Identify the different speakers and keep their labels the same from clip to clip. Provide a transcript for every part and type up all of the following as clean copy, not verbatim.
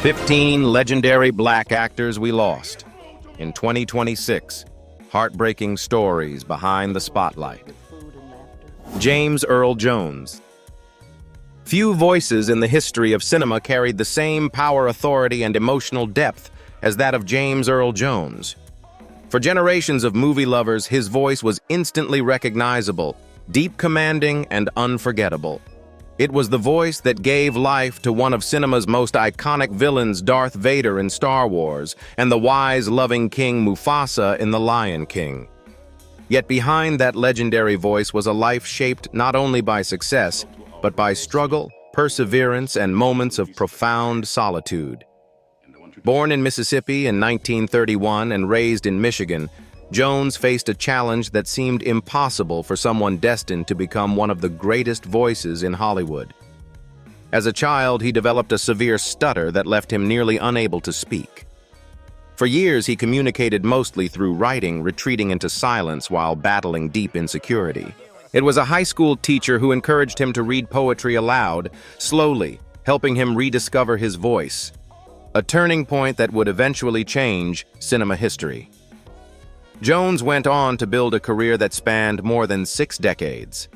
Speaker 1: 15 legendary black actors we lost. In 2026, heartbreaking stories behind the spotlight. James Earl Jones. Few voices in the history of cinema carried the same power, authority, and emotional depth as that of James Earl Jones. For generations of movie lovers, his voice was instantly recognizable, deep, commanding, and unforgettable. It was the voice that gave life to one of cinema's most iconic villains, Darth Vader in Star Wars, and the wise, loving King Mufasa in The Lion King. Yet behind that legendary voice was a life shaped not only by success, but by struggle, perseverance, and moments of profound solitude. Born in Mississippi in 1931 and raised in Michigan, Jones faced a challenge that seemed impossible for someone destined to become one of the greatest voices in Hollywood. As a child, he developed a severe stutter that left him nearly unable to speak. For years, he communicated mostly through writing, retreating into silence while battling deep insecurity. It was a high school teacher who encouraged him to read poetry aloud, slowly, helping him rediscover his voice. A turning point that would eventually change cinema history. Jones went on to build a career that spanned more than 6 decades.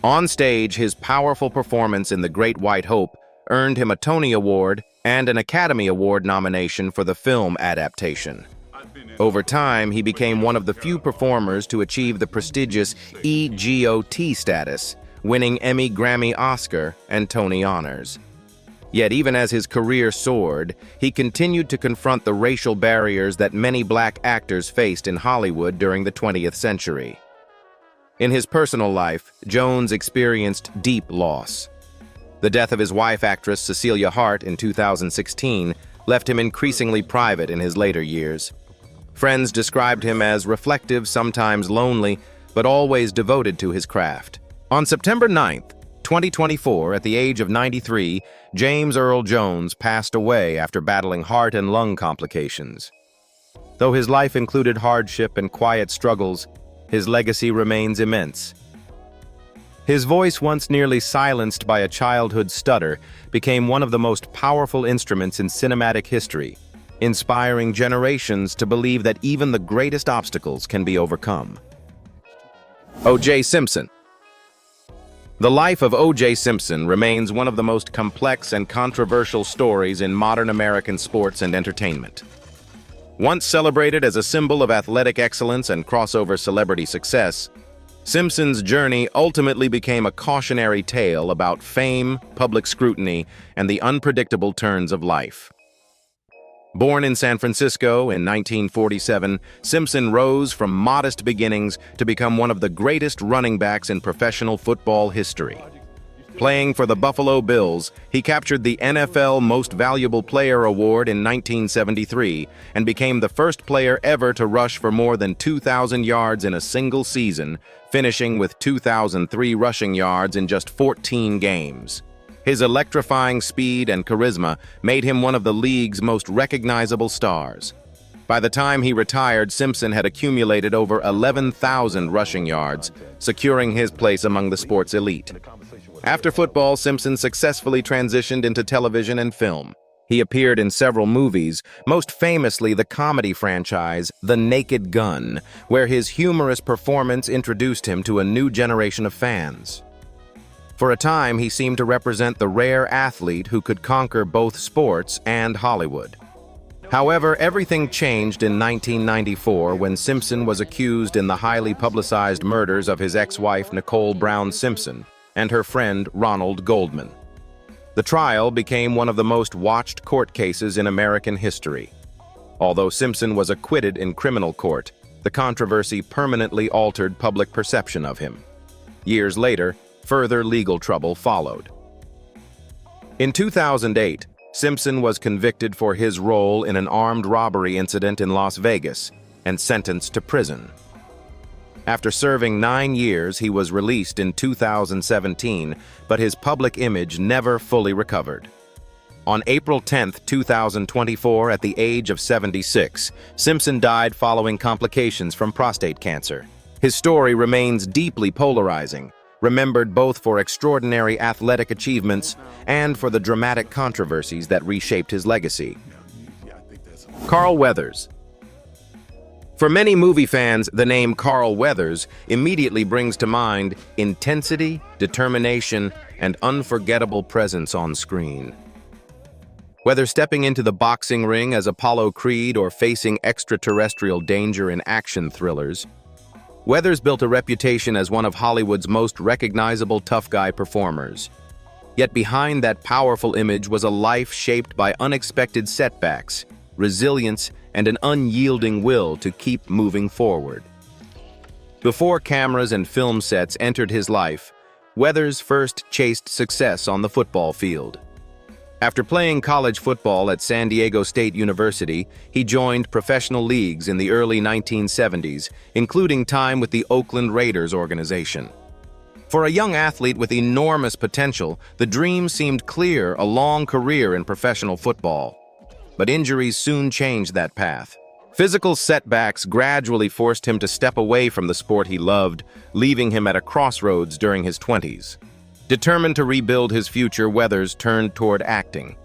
Speaker 1: On stage, his powerful performance in The Great White Hope earned him a Tony Award and an Academy Award nomination for the film adaptation. Over time, he became one of the few performers to achieve the prestigious EGOT status, winning Emmy, Grammy, Oscar, and Tony honors. Yet even as his career soared, he continued to confront the racial barriers that many black actors faced in Hollywood during the 20th century. In his personal life, Jones experienced deep loss. The death of his wife, actress Cecilia Hart, in 2016 left him increasingly private in his later years. Friends described him as reflective, sometimes lonely, but always devoted to his craft. On September 9th, 2024, at the age of 93, James Earl Jones passed away after battling heart and lung complications. Though his life included hardship and quiet struggles, his legacy remains immense. His voice, once nearly silenced by a childhood stutter, became one of the most powerful instruments in cinematic history, inspiring generations to believe that even the greatest obstacles can be overcome. O.J. Simpson. The life of O.J. Simpson remains one of the most complex and controversial stories in modern American sports and entertainment. Once celebrated as a symbol of athletic excellence and crossover celebrity success, Simpson's journey ultimately became a cautionary tale about fame, public scrutiny, and the unpredictable turns of life. Born in San Francisco in 1947, Simpson rose from modest beginnings to become one of the greatest running backs in professional football history. Playing for the Buffalo Bills, he captured the NFL Most Valuable Player award in 1973 and became the first player ever to rush for more than 2,000 yards in a single season, finishing with 2,003 rushing yards in just 14 games. His electrifying speed and charisma made him one of the league's most recognizable stars. By the time he retired, Simpson had accumulated over 11,000 rushing yards, securing his place among the sport's elite. After football, Simpson successfully transitioned into television and film. He appeared in several movies, most famously the comedy franchise The Naked Gun, where his humorous performance introduced him to a new generation of fans. For a time, he seemed to represent the rare athlete who could conquer both sports and Hollywood. However, everything changed in 1994 when Simpson was accused in the highly publicized murders of his ex-wife Nicole Brown Simpson and her friend Ronald Goldman. The trial became one of the most watched court cases in American history. Although Simpson was acquitted in criminal court, the controversy permanently altered public perception of him. Years later, further legal trouble followed. In 2008, Simpson was convicted for his role in an armed robbery incident in Las Vegas and sentenced to prison. After serving 9 years, he was released in 2017, but his public image never fully recovered. On April 10, 2024, at the age of 76, Simpson died following complications from prostate cancer. His story remains deeply polarizing, remembered both for extraordinary athletic achievements and for the dramatic controversies that reshaped his legacy. Carl Weathers. For many movie fans, the name Carl Weathers immediately brings to mind intensity, determination, and unforgettable presence on screen. Whether stepping into the boxing ring as Apollo Creed or facing extraterrestrial danger in action thrillers, Weathers built a reputation as one of Hollywood's most recognizable tough guy performers. Yet behind that powerful image was a life shaped by unexpected setbacks, resilience, and an unyielding will to keep moving forward. Before cameras and film sets entered his life, Weathers first chased success on the football field. After playing college football at San Diego State University, he joined professional leagues in the early 1970s, including time with the Oakland Raiders organization. For a young athlete with enormous potential, the dream seemed clear: a long career in professional football. But injuries soon changed that path. Physical setbacks gradually forced him to step away from the sport he loved, leaving him at a crossroads during his 20s. Determined to rebuild his future, Weathers turned toward acting.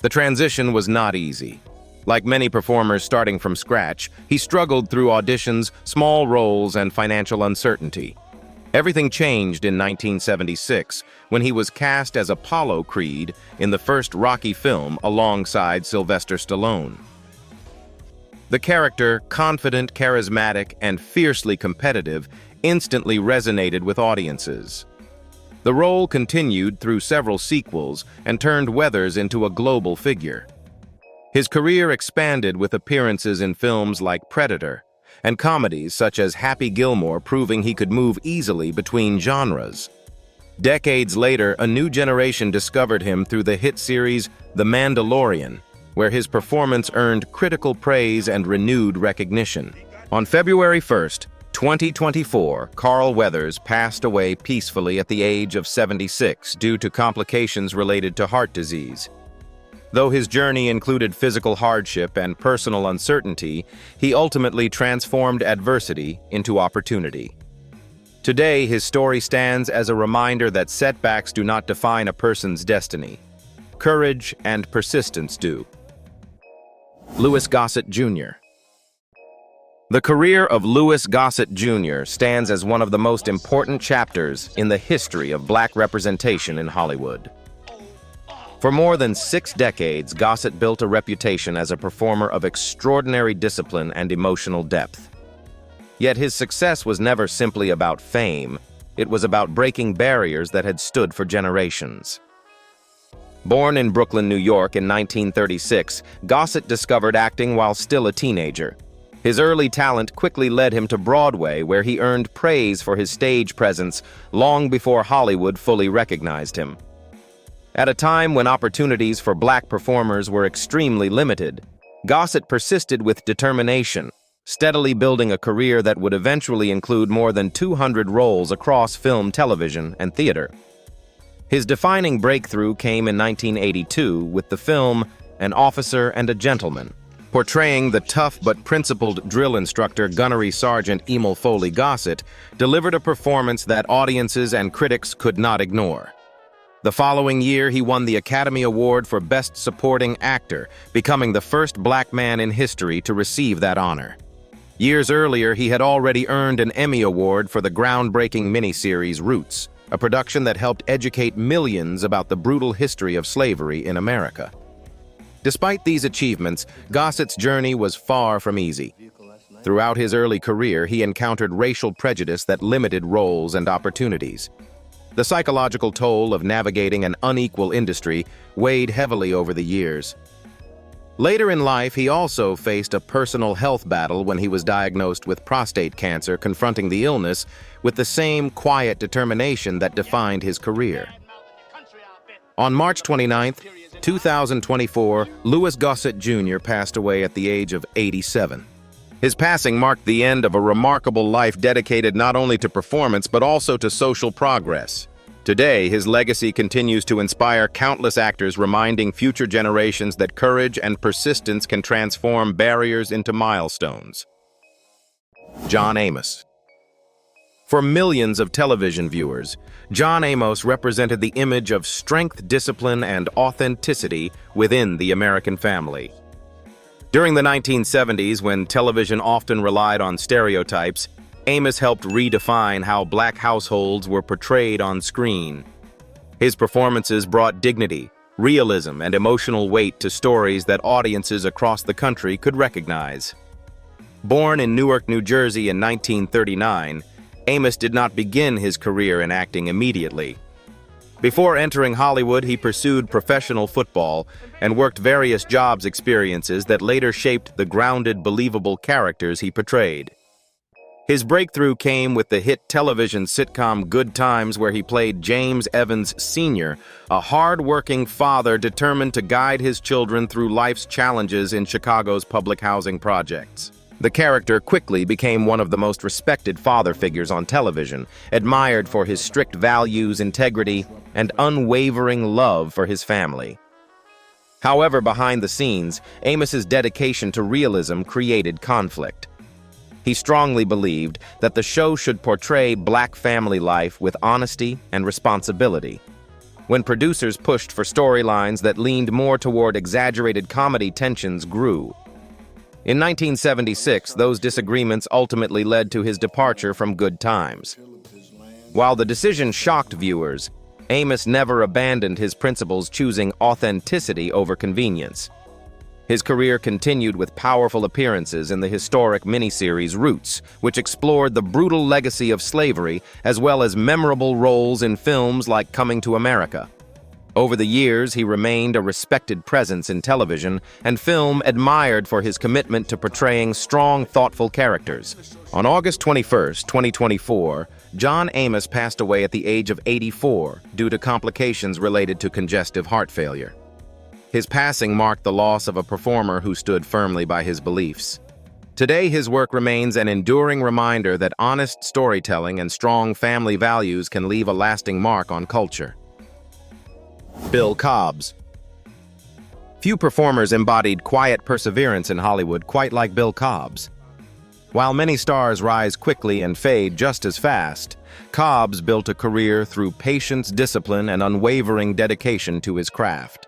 Speaker 1: The transition was not easy. Like many performers starting from scratch, he struggled through auditions, small roles, and financial uncertainty. Everything changed in 1976 when he was cast as Apollo Creed in the first Rocky film alongside Sylvester Stallone. The character, confident, charismatic, and fiercely competitive, instantly resonated with audiences. The role continued through several sequels and turned Weathers into a global figure. His career expanded with appearances in films like Predator, and comedies such as Happy Gilmore, proving he could move easily between genres. Decades later, a new generation discovered him through the hit series The Mandalorian, where his performance earned critical praise and renewed recognition. On February 1st, 2024, Carl Weathers passed away peacefully at the age of 76 due to complications related to heart disease. Though his journey included physical hardship and personal uncertainty, he ultimately transformed adversity into opportunity. Today, his story stands as a reminder that setbacks do not define a person's destiny. Courage and persistence do. Louis Gossett Jr. The career of Louis Gossett Jr. stands as one of the most important chapters in the history of Black representation in Hollywood. For more than 6 decades, Gossett built a reputation as a performer of extraordinary discipline and emotional depth. Yet his success was never simply about fame. It was about breaking barriers that had stood for generations. Born in Brooklyn, New York in 1936, Gossett discovered acting while still a teenager. His early talent quickly led him to Broadway, where he earned praise for his stage presence long before Hollywood fully recognized him. At a time when opportunities for Black performers were extremely limited, Gossett persisted with determination, steadily building a career that would eventually include more than 200 roles across film, television, and theater. His defining breakthrough came in 1982 with the film An Officer and a Gentleman. Portraying the tough but principled drill instructor Gunnery Sergeant Emil Foley Gossett delivered a performance that audiences and critics could not ignore. The following year, he won the Academy Award for Best Supporting Actor, becoming the first Black man in history to receive that honor. Years earlier, he had already earned an Emmy Award for the groundbreaking miniseries Roots, a production that helped educate millions about the brutal history of slavery in America. Despite these achievements, Gossett's journey was far from easy. Throughout his early career, he encountered racial prejudice that limited roles and opportunities. The psychological toll of navigating an unequal industry weighed heavily over the years. Later in life, he also faced a personal health battle when he was diagnosed with prostate cancer, confronting the illness with the same quiet determination that defined his career. On March 29, 2024, Louis Gossett Jr. passed away at the age of 87. His passing marked the end of a remarkable life dedicated not only to performance but also to social progress. Today, his legacy continues to inspire countless actors, reminding future generations that courage and persistence can transform barriers into milestones. John Amos. For millions of television viewers, John Amos represented the image of strength, discipline, and authenticity within the American family. During the 1970s, when television often relied on stereotypes, Amos helped redefine how black households were portrayed on screen. His performances brought dignity, realism, and emotional weight to stories that audiences across the country could recognize. Born in Newark, New Jersey in 1939, Amos did not begin his career in acting immediately. Before entering Hollywood, he pursued professional football and worked various jobs experiences that later shaped the grounded, believable characters he portrayed. His breakthrough came with the hit television sitcom Good Times, where he played James Evans Sr., a hard-working father determined to guide his children through life's challenges in Chicago's public housing projects. The character quickly became one of the most respected father figures on television, admired for his strict values, integrity, and unwavering love for his family. However, behind the scenes, Amos's dedication to realism created conflict. He strongly believed that the show should portray black family life with honesty and responsibility. When producers pushed for storylines that leaned more toward exaggerated comedy, tensions grew. In 1976, those disagreements ultimately led to his departure from Good Times. While the decision shocked viewers, Amos never abandoned his principles, choosing authenticity over convenience. His career continued with powerful appearances in the historic miniseries Roots, which explored the brutal legacy of slavery, as well as memorable roles in films like Coming to America. Over the years, he remained a respected presence in television and film, admired for his commitment to portraying strong, thoughtful characters. On August 21, 2024, John Amos passed away at the age of 84 due to complications related to congestive heart failure. His passing marked the loss of a performer who stood firmly by his beliefs. Today, his work remains an enduring reminder that honest storytelling and strong family values can leave a lasting mark on culture. Bill Cobbs. Few performers embodied quiet perseverance in Hollywood quite like Bill Cobbs. While many stars rise quickly and fade just as fast, Cobbs built a career through patience, discipline, and unwavering dedication to his craft.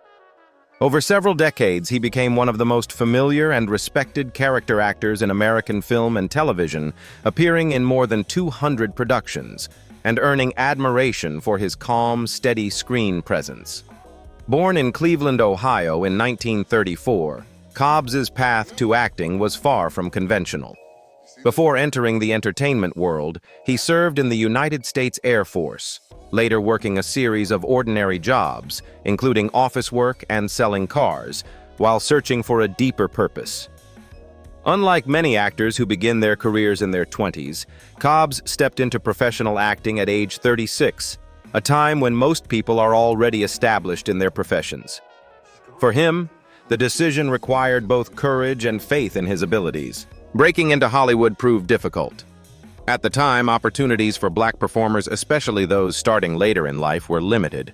Speaker 1: Over several decades, he became one of the most familiar and respected character actors in American film and television, appearing in more than 200 productions, and earning admiration for his calm, steady screen presence. Born in Cleveland, Ohio in 1934, Cobbs's path to acting was far from conventional. Before entering the entertainment world, he served in the United States Air Force, later working a series of ordinary jobs, including office work and selling cars, while searching for a deeper purpose. Unlike many actors who begin their careers in their 20s, Cobbs stepped into professional acting at age 36, a time when most people are already established in their professions. For him, the decision required both courage and faith in his abilities. Breaking into Hollywood proved difficult. At the time, opportunities for black performers, especially those starting later in life, were limited.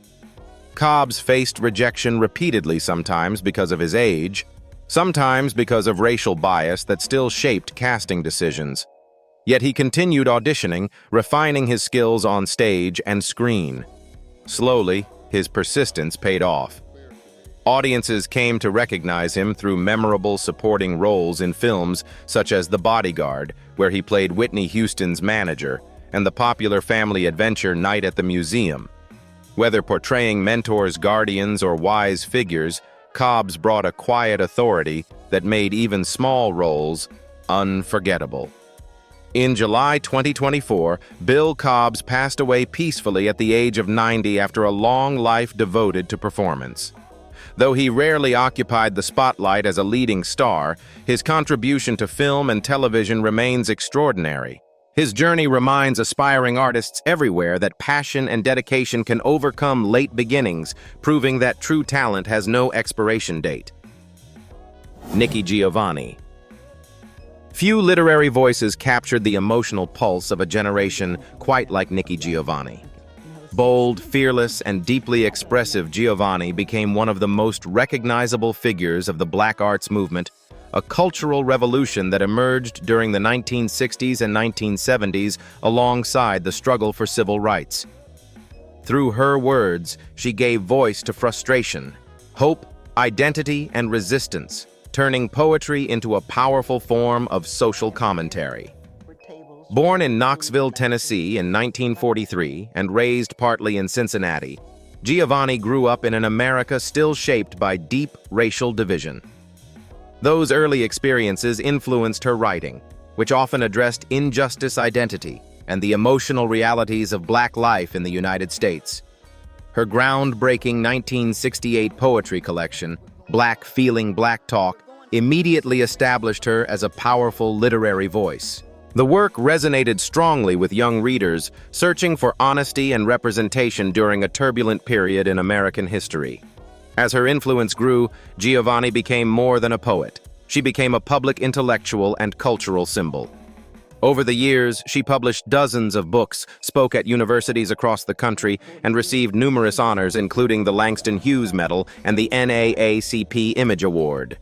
Speaker 1: Cobbs faced rejection repeatedly, sometimes because of his age, sometimes because of racial bias that still shaped casting decisions. Yet he continued auditioning, refining his skills on stage and screen. Slowly, his persistence paid off. Audiences came to recognize him through memorable supporting roles in films such as The Bodyguard, where he played Whitney Houston's manager, and the popular family adventure Night at the Museum. Whether portraying mentors, guardians, or wise figures, Cobbs brought a quiet authority that made even small roles unforgettable. In July 2024, Bill Cobbs passed away peacefully at the age of 90 after a long life devoted to performance. Though he rarely occupied the spotlight as a leading star, his contribution to film and television remains extraordinary. His journey reminds aspiring artists everywhere that passion and dedication can overcome late beginnings, proving that true talent has no expiration date. Nikki Giovanni. Few literary voices captured the emotional pulse of a generation quite like Nikki Giovanni. Bold, fearless, and deeply expressive, Giovanni became one of the most recognizable figures of the Black arts movement, a cultural revolution that emerged during the 1960s and 1970s alongside the struggle for civil rights. Through her words, she gave voice to frustration, hope, identity, and resistance, turning poetry into a powerful form of social commentary. Born in Knoxville, Tennessee in 1943 and raised partly in Cincinnati, Giovanni grew up in an America still shaped by deep racial division. Those early experiences influenced her writing, which often addressed injustice, identity, and the emotional realities of Black life in the United States. Her groundbreaking 1968 poetry collection, Black Feeling, Black Talk, immediately established her as a powerful literary voice. The work resonated strongly with young readers searching for honesty and representation during a turbulent period in American history. As her influence grew, Giovanni became more than a poet. She became a public intellectual and cultural symbol. Over the years, she published dozens of books, spoke at universities across the country, and received numerous honors, including the Langston Hughes Medal and the NAACP Image Award.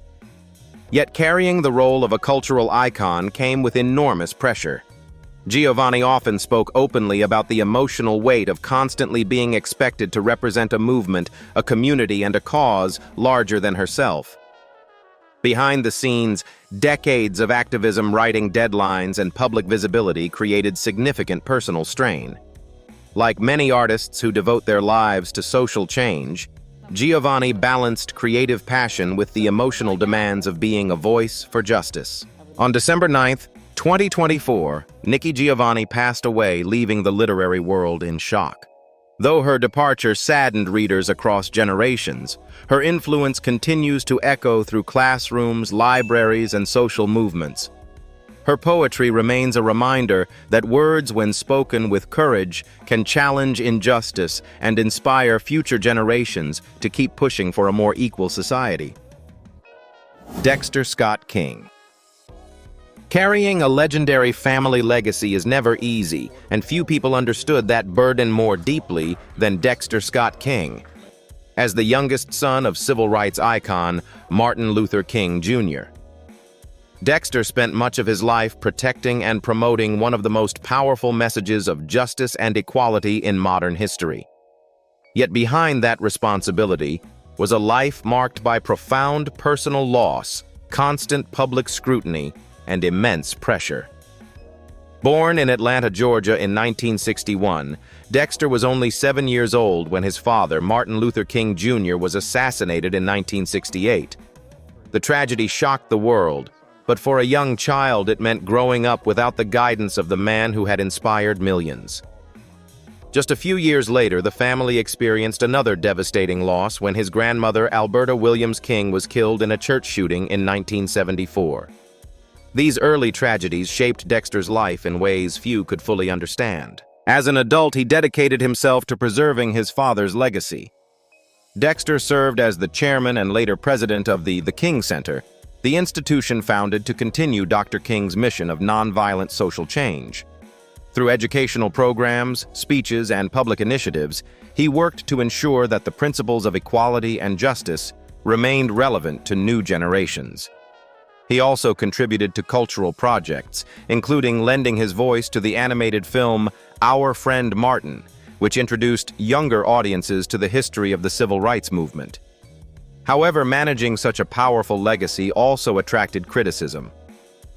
Speaker 1: Yet carrying the role of a cultural icon came with enormous pressure. Giovanni often spoke openly about the emotional weight of constantly being expected to represent a movement, a community, and a cause larger than herself. Behind the scenes, decades of activism, writing, deadlines, and public visibility created significant personal strain. Like many artists who devote their lives to social change, Giovanni balanced creative passion with the emotional demands of being a voice for justice. On December 9, 2024, Nikki Giovanni passed away, leaving the literary world in shock. Though her departure saddened readers across generations, her influence continues to echo through classrooms, libraries, and social movements. Her poetry remains a reminder that words, when spoken with courage, can challenge injustice and inspire future generations to keep pushing for a more equal society. Dexter Scott King. Carrying a legendary family legacy is never easy, and few people understood that burden more deeply than Dexter Scott King. As the youngest son of civil rights icon Martin Luther King Jr., Dexter spent much of his life protecting and promoting one of the most powerful messages of justice and equality in modern history. Yet behind that responsibility was a life marked by profound personal loss, constant public scrutiny, and immense pressure. Born in Atlanta, Georgia in 1961, Dexter was only 7 years old when his father, Martin Luther King Jr., was assassinated in 1968. The tragedy shocked the world, but for a young child it meant growing up without the guidance of the man who had inspired millions. Just a few years later, the family experienced another devastating loss when his grandmother, Alberta Williams King, was killed in a church shooting in 1974. These early tragedies shaped Dexter's life in ways few could fully understand. As an adult, he dedicated himself to preserving his father's legacy. Dexter served as the chairman and later president of the King Center, the institution founded to continue Dr. King's mission of nonviolent social change. Through educational programs, speeches, and public initiatives, he worked to ensure that the principles of equality and justice remained relevant to new generations. He also contributed to cultural projects, including lending his voice to the animated film Our Friend Martin, which introduced younger audiences to the history of the civil rights movement. However, managing such a powerful legacy also attracted criticism.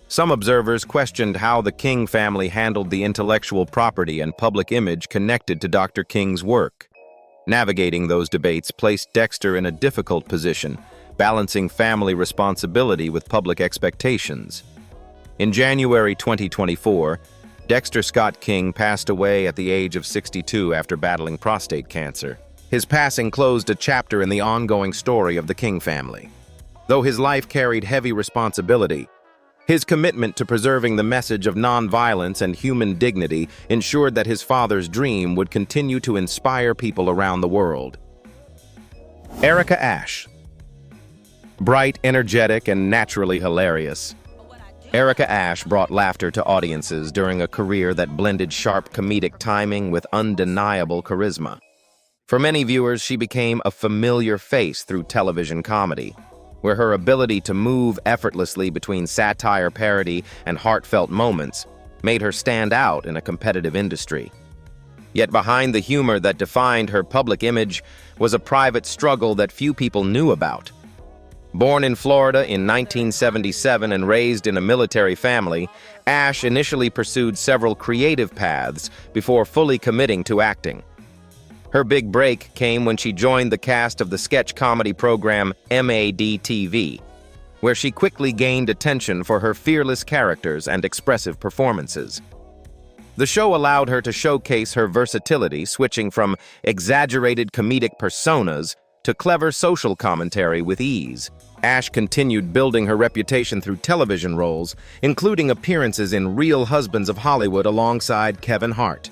Speaker 1: Some observers questioned how the King family handled the intellectual property and public image connected to Dr. King's work. Navigating those debates placed Dexter in a difficult position, balancing family responsibility with public expectations. In January 2024, Dexter Scott King passed away at the age of 62 after battling prostate cancer. His passing closed a chapter in the ongoing story of the King family. Though his life carried heavy responsibility, his commitment to preserving the message of nonviolence and human dignity ensured that his father's dream would continue to inspire people around the world. Erica Ashe. Bright, energetic, and naturally hilarious, Erica Ashe brought laughter to audiences during a career that blended sharp comedic timing with undeniable charisma. For many viewers, she became a familiar face through television comedy. where her ability to move effortlessly between satire, parody, and heartfelt moments made her stand out in a competitive industry. Yet behind the humor that defined her public image was a private struggle that few people knew about. Born in Florida in 1977 and raised in a military family, Ash initially pursued several creative paths before fully committing to acting. Her big break came when she joined the cast of the sketch comedy program MAD-TV, where she quickly gained attention for her fearless characters and expressive performances. The show allowed her to showcase her versatility, switching from exaggerated comedic personas to clever social commentary with ease. Ash continued building her reputation through television roles, including appearances in Real Husbands of Hollywood alongside Kevin Hart.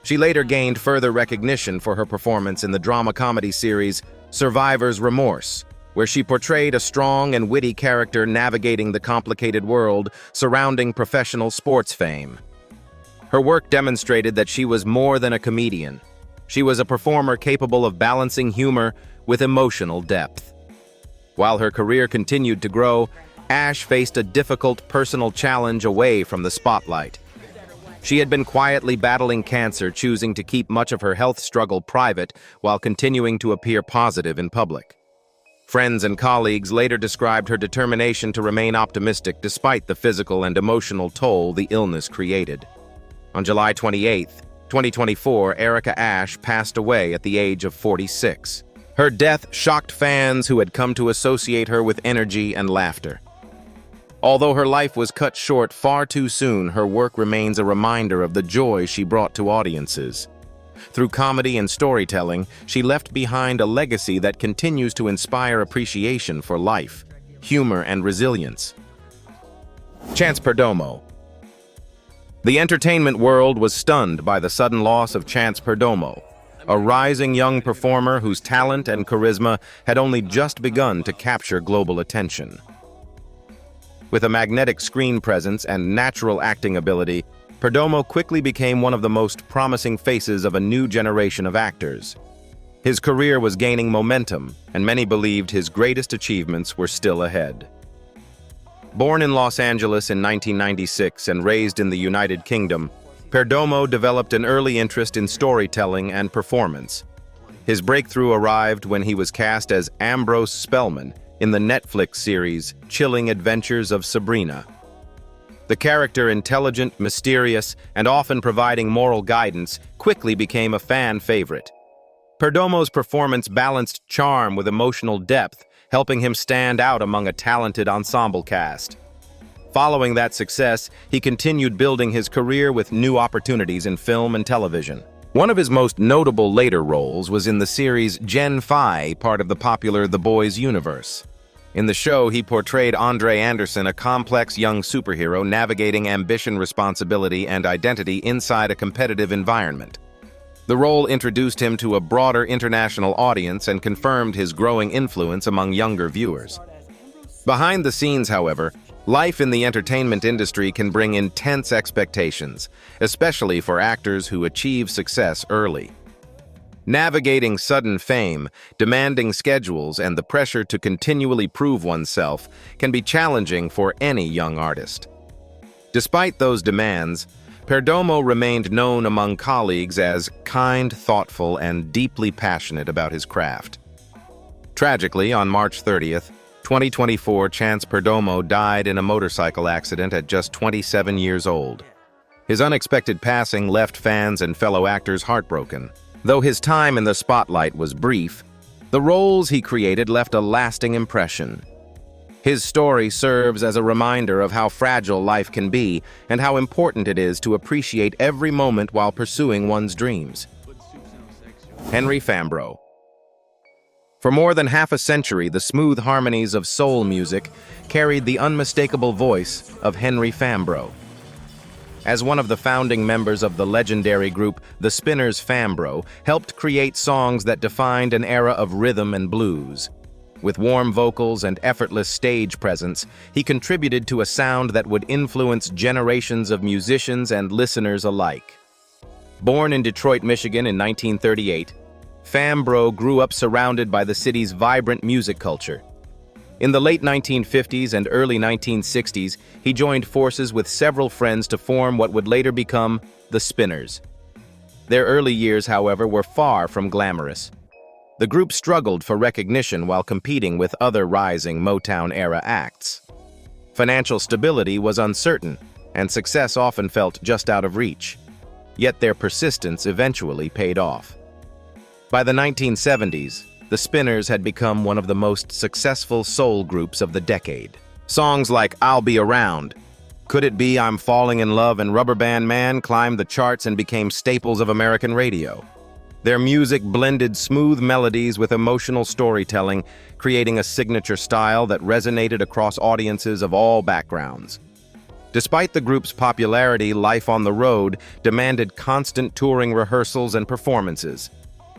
Speaker 1: She later gained further recognition for her performance in the drama comedy series Survivor's Remorse, where she portrayed a strong and witty character navigating the complicated world surrounding professional sports fame. Her work demonstrated that she was more than a comedian. She was a performer capable of balancing humor with emotional depth. While her career continued to grow, Ash faced a difficult personal challenge away from the spotlight. She had been quietly battling cancer, choosing to keep much of her health struggle private while continuing to appear positive in public. Friends and colleagues later described her determination to remain optimistic despite the physical and emotional toll the illness created. On July 28, 2024, Erica Ash passed away at the age of 46. Her death shocked fans who had come to associate her with energy and laughter. Although her life was cut short far too soon, her work remains a reminder of the joy she brought to audiences. Through comedy and storytelling, she left behind a legacy that continues to inspire appreciation for life, humor, and resilience. Chance Perdomo. The entertainment world was stunned by the sudden loss of Chance Perdomo, a rising young performer whose talent and charisma had only just begun to capture global attention. With a magnetic screen presence and natural acting ability, Perdomo quickly became one of the most promising faces of a new generation of actors. His career was gaining momentum, and many believed his greatest achievements were still ahead. Born in Los Angeles in 1996 and raised in the United Kingdom, Perdomo developed an early interest in storytelling and performance. His breakthrough arrived when he was cast as Ambrose Spellman in the Netflix series Chilling Adventures of Sabrina. The character, intelligent, mysterious, and often providing moral guidance, quickly became a fan favorite. Perdomo's performance balanced charm with emotional depth, helping him stand out among a talented ensemble cast. Following that success, he continued building his career with new opportunities in film and television. One of his most notable later roles was in the series Gen Phi, part of the popular The Boys universe. In the show, he portrayed Andre Anderson, a complex young superhero navigating ambition, responsibility, and identity inside a competitive environment. The role introduced him to a broader international audience and confirmed his growing influence among younger viewers. Behind the scenes, however, life in the entertainment industry can bring intense expectations, especially for actors who achieve success early. Navigating sudden fame, demanding schedules, and the pressure to continually prove oneself can be challenging for any young artist. Despite those demands, Perdomo remained known among colleagues as kind, thoughtful, and deeply passionate about his craft. Tragically, on March 30th, 2024, Chance Perdomo died in a motorcycle accident at just 27 years old. His unexpected passing left fans and fellow actors heartbroken. Though his time in the spotlight was brief, the roles he created left a lasting impression. His story serves as a reminder of how fragile life can be and how important it is to appreciate every moment while pursuing one's dreams. Henry Fambrough. For more than half a century, the smooth harmonies of soul music carried the unmistakable voice of Henry Fambrough. As one of the founding members of the legendary group The Spinners, Fambrough helped create songs that defined an era of rhythm and blues. With warm vocals and effortless stage presence, he contributed to a sound that would influence generations of musicians and listeners alike. Born in Detroit, Michigan in 1938, Fambrough grew up surrounded by the city's vibrant music culture. In the late 1950s and early 1960s, he joined forces with several friends to form what would later become the Spinners. Their early years, however, were far from glamorous. The group struggled for recognition while competing with other rising Motown-era acts. Financial stability was uncertain, and success often felt just out of reach. Yet their persistence eventually paid off. By the 1970s, the Spinners had become one of the most successful soul groups of the decade. Songs like I'll Be Around, Could It Be I'm Falling in Love, and Rubber Band Man climbed the charts and became staples of American radio. Their music blended smooth melodies with emotional storytelling, creating a signature style that resonated across audiences of all backgrounds. Despite the group's popularity, life on the road demanded constant touring rehearsals and performances.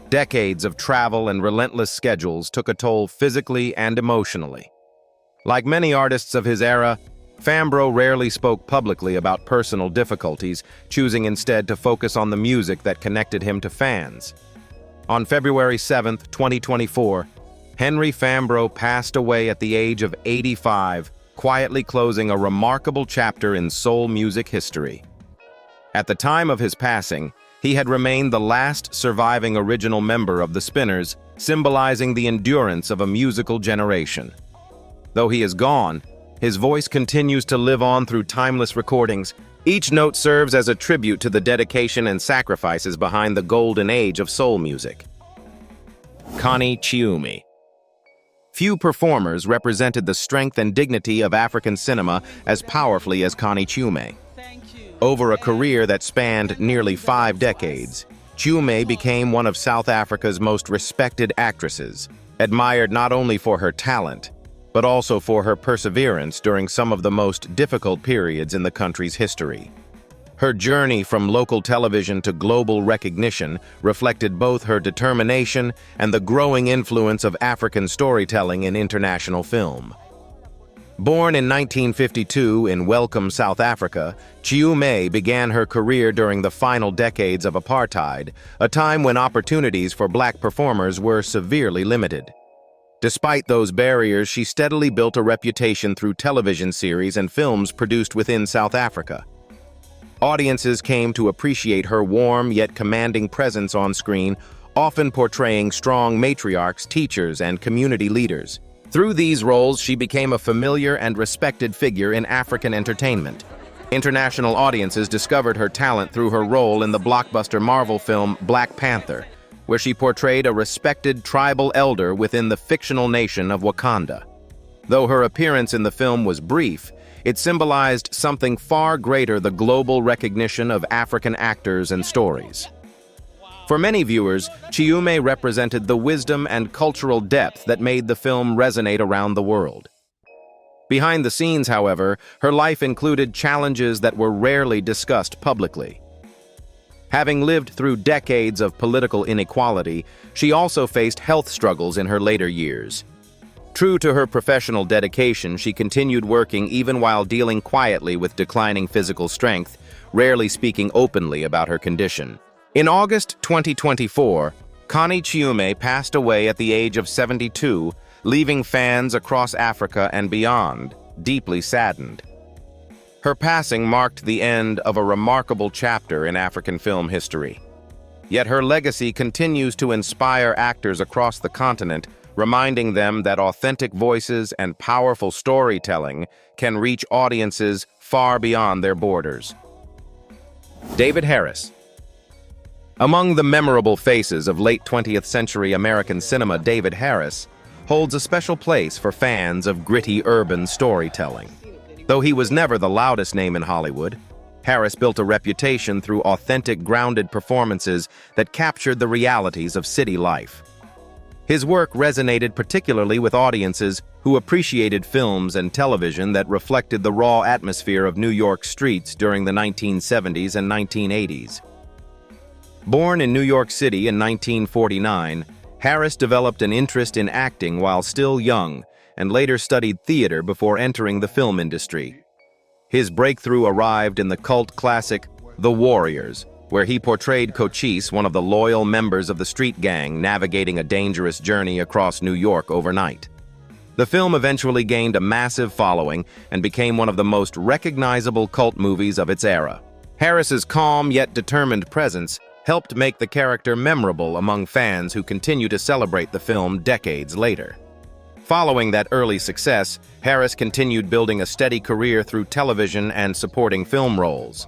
Speaker 1: Decades of travel and relentless schedules took a toll physically and emotionally. Like many artists of his era, Fambro rarely spoke publicly about personal difficulties, choosing instead to focus on the music that connected him to fans. On February 7, 2024, Henry Fambro passed away at the age of 85, quietly closing a remarkable chapter in soul music history. At the time of his passing, he had remained the last surviving original member of the Spinners, symbolizing the endurance of a musical generation. Though he is gone, his voice continues to live on through timeless recordings. Each note serves as a tribute to the dedication and sacrifices behind the golden age of soul music. Connie Chiume. Few performers represented the strength and dignity of African cinema as powerfully as Connie Chiume. Over a career that spanned nearly 5 decades, Chiume became one of South Africa's most respected actresses, admired not only for her talent, but also for her perseverance during some of the most difficult periods in the country's history. Her journey from local television to global recognition reflected both her determination and the growing influence of African storytelling in international film. Born in 1952 in Welcome, South Africa, Chiume began her career during the final decades of apartheid, a time when opportunities for black performers were severely limited. Despite those barriers, she steadily built a reputation through television series and films produced within South Africa. Audiences came to appreciate her warm yet commanding presence on screen, often portraying strong matriarchs, teachers, and community leaders. Through these roles, she became a familiar and respected figure in African entertainment. International audiences discovered her talent through her role in the blockbuster Marvel film Black Panther, where she portrayed a respected tribal elder within the fictional nation of Wakanda. Though her appearance in the film was brief, it symbolized something far greater: the global recognition of African actors and stories. For many viewers, Chiume represented the wisdom and cultural depth that made the film resonate around the world. Behind the scenes, however, her life included challenges that were rarely discussed publicly. Having lived through decades of political inequality, she also faced health struggles in her later years. True to her professional dedication, she continued working even while dealing quietly with declining physical strength, rarely speaking openly about her condition. In August 2024, Connie Chiume passed away at the age of 72, leaving fans across Africa and beyond deeply saddened. Her passing marked the end of a remarkable chapter in African film history. Yet her legacy continues to inspire actors across the continent, reminding them that authentic voices and powerful storytelling can reach audiences far beyond their borders. David Harris. Among the memorable faces of late 20th century American cinema, David Harris holds a special place for fans of gritty urban storytelling. Though he was never the loudest name in Hollywood, Harris built a reputation through authentic, grounded performances that captured the realities of city life. His work resonated particularly with audiences who appreciated films and television that reflected the raw atmosphere of New York streets during the 1970s and 1980s. Born in New York City in 1949, Harris developed an interest in acting while still young and later studied theater before entering the film industry. His breakthrough arrived in the cult classic The Warriors, where he portrayed Cochise, one of the loyal members of the street gang navigating a dangerous journey across New York overnight. The film eventually gained a massive following and became one of the most recognizable cult movies of its era. Harris's calm yet determined presence helped make the character memorable among fans who continue to celebrate the film decades later. Following that early success, Harris continued building a steady career through television and supporting film roles.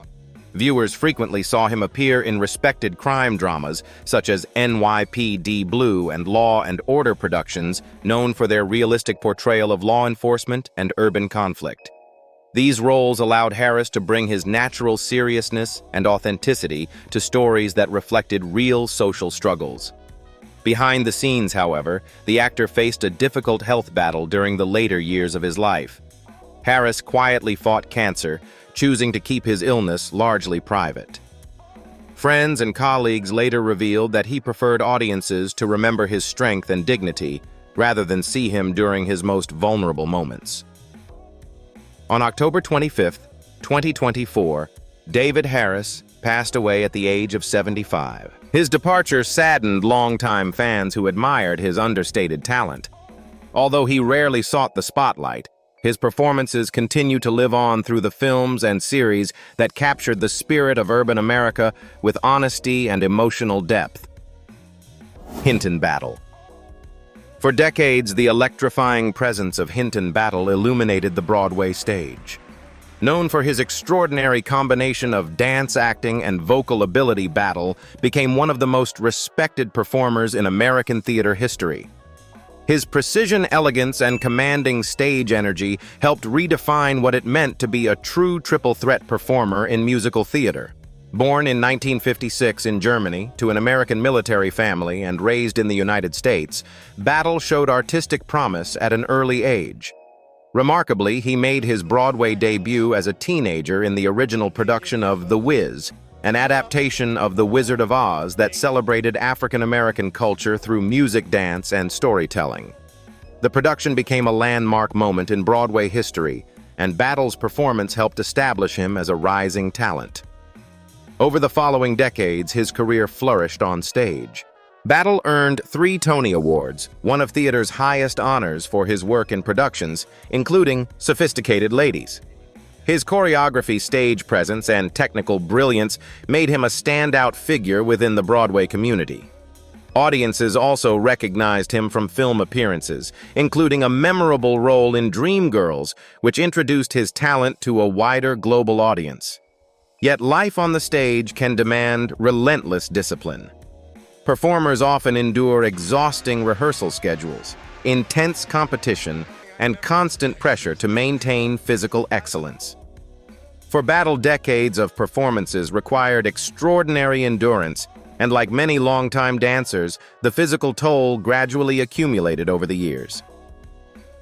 Speaker 1: Viewers frequently saw him appear in respected crime dramas such as NYPD Blue and Law and Order productions, known for their realistic portrayal of law enforcement and urban conflict. These roles allowed Harris to bring his natural seriousness and authenticity to stories that reflected real social struggles. Behind the scenes, however, the actor faced a difficult health battle during the later years of his life. Harris quietly fought cancer, choosing to keep his illness largely private. Friends and colleagues later revealed that he preferred audiences to remember his strength and dignity rather than see him during his most vulnerable moments. On October 25, 2024, David Harris passed away at the age of 75. His departure saddened longtime fans who admired his understated talent. Although he rarely sought the spotlight, his performances continue to live on through the films and series that captured the spirit of urban America with honesty and emotional depth. Hinton Battle. For decades, the electrifying presence of Hinton Battle illuminated the Broadway stage. Known for his extraordinary combination of dance acting and vocal ability, Battle became one of the most respected performers in American theater history. His precision, elegance, and commanding stage energy helped redefine what it meant to be a true triple-threat performer in musical theater. Born in 1956 in Germany to an American military family and raised in the United States, Battle showed artistic promise at an early age. Remarkably, he made his Broadway debut as a teenager in the original production of The Wiz, an adaptation of The Wizard of Oz that celebrated African-American culture through music, dance, and storytelling. The production became a landmark moment in Broadway history, and Battle's performance helped establish him as a rising talent. Over the following decades, his career flourished on stage. Battle earned 3 Tony Awards, one of theater's highest honors for his work in productions, including Sophisticated Ladies. His choreography, stage presence, and technical brilliance made him a standout figure within the Broadway community. Audiences also recognized him from film appearances, including a memorable role in Dreamgirls, which introduced his talent to a wider global audience. Yet life on the stage can demand relentless discipline. Performers often endure exhausting rehearsal schedules, intense competition, and constant pressure to maintain physical excellence. For Battle, decades of performances required extraordinary endurance, and like many longtime dancers, the physical toll gradually accumulated over the years.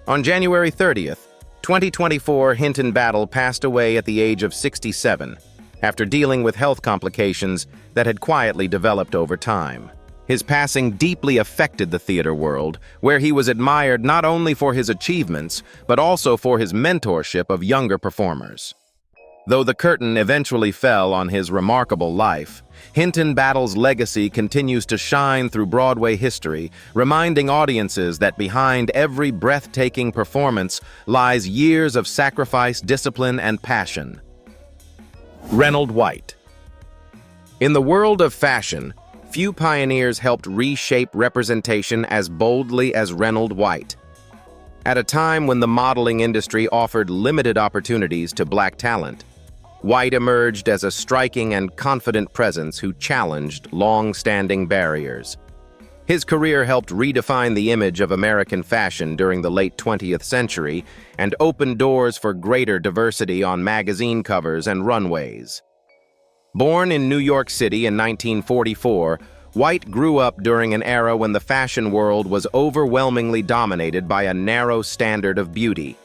Speaker 1: On January 30th, 2024, Hinton Battle passed away at the age of 67, after dealing with health complications that had quietly developed over time. His passing deeply affected the theater world, where he was admired not only for his achievements, but also for his mentorship of younger performers. Though the curtain eventually fell on his remarkable life, Hinton Battle's legacy continues to shine through Broadway history, reminding audiences that behind every breathtaking performance lies years of sacrifice, discipline, and passion. Reynold White. In the world of fashion, few pioneers helped reshape representation as boldly as Reynold White. At a time when the modeling industry offered limited opportunities to Black talent, White emerged as a striking and confident presence who challenged long-standing barriers. His career helped redefine the image of American fashion during the late 20th century and opened doors for greater diversity on magazine covers and runways. Born in New York City in 1944, White grew up during an era when the fashion world was overwhelmingly dominated by a narrow standard of beauty.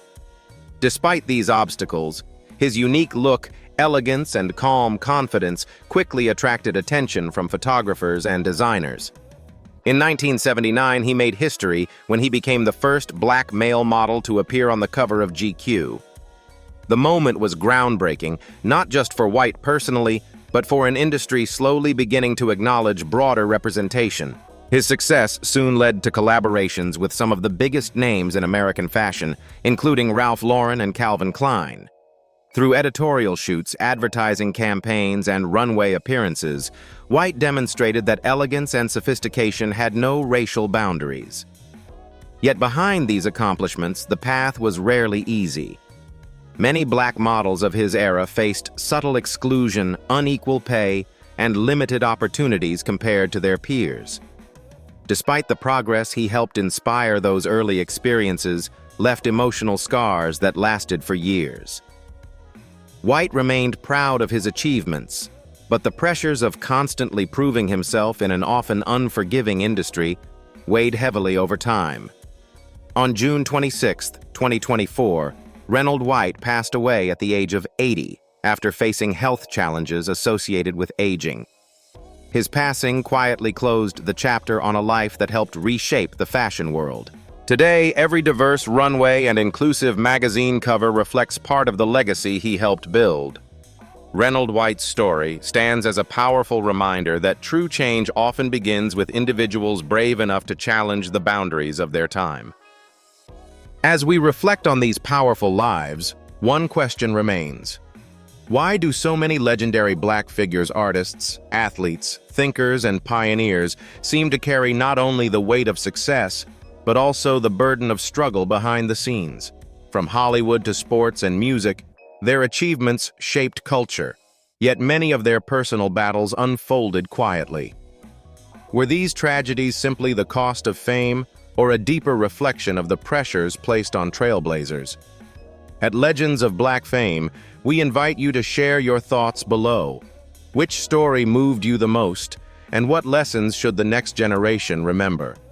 Speaker 1: Despite these obstacles, his unique look, elegance, and calm confidence quickly attracted attention from photographers and designers. In 1979, he made history when he became the first Black male model to appear on the cover of GQ. The moment was groundbreaking, not just for White personally, but for an industry slowly beginning to acknowledge broader representation. His success soon led to collaborations with some of the biggest names in American fashion, including Ralph Lauren and Calvin Klein. Through editorial shoots, advertising campaigns, and runway appearances, White demonstrated that elegance and sophistication had no racial boundaries. Yet behind these accomplishments, the path was rarely easy. Many black models of his era faced subtle exclusion, unequal pay, and limited opportunities compared to their peers. Despite the progress he helped inspire, those early experiences left emotional scars that lasted for years. White remained proud of his achievements, but the pressures of constantly proving himself in an often unforgiving industry weighed heavily over time. On June 26, 2024, Reynold White passed away at the age of 80 after facing health challenges associated with aging. His passing quietly closed the chapter on a life that helped reshape the fashion world. Today, every diverse runway and inclusive magazine cover reflects part of the legacy he helped build. Reynold White's story stands as a powerful reminder that true change often begins with individuals brave enough to challenge the boundaries of their time. As we reflect on these powerful lives, one question remains. Why do so many legendary black figures, artists, athletes, thinkers, and pioneers seem to carry not only the weight of success, but also the burden of struggle behind the scenes? From Hollywood to sports and music, their achievements shaped culture, yet many of their personal battles unfolded quietly. Were these tragedies simply the cost of fame, or a deeper reflection of the pressures placed on trailblazers? At Legends of Black Fame, we invite you to share your thoughts below. Which story moved you the most, and what lessons should the next generation remember?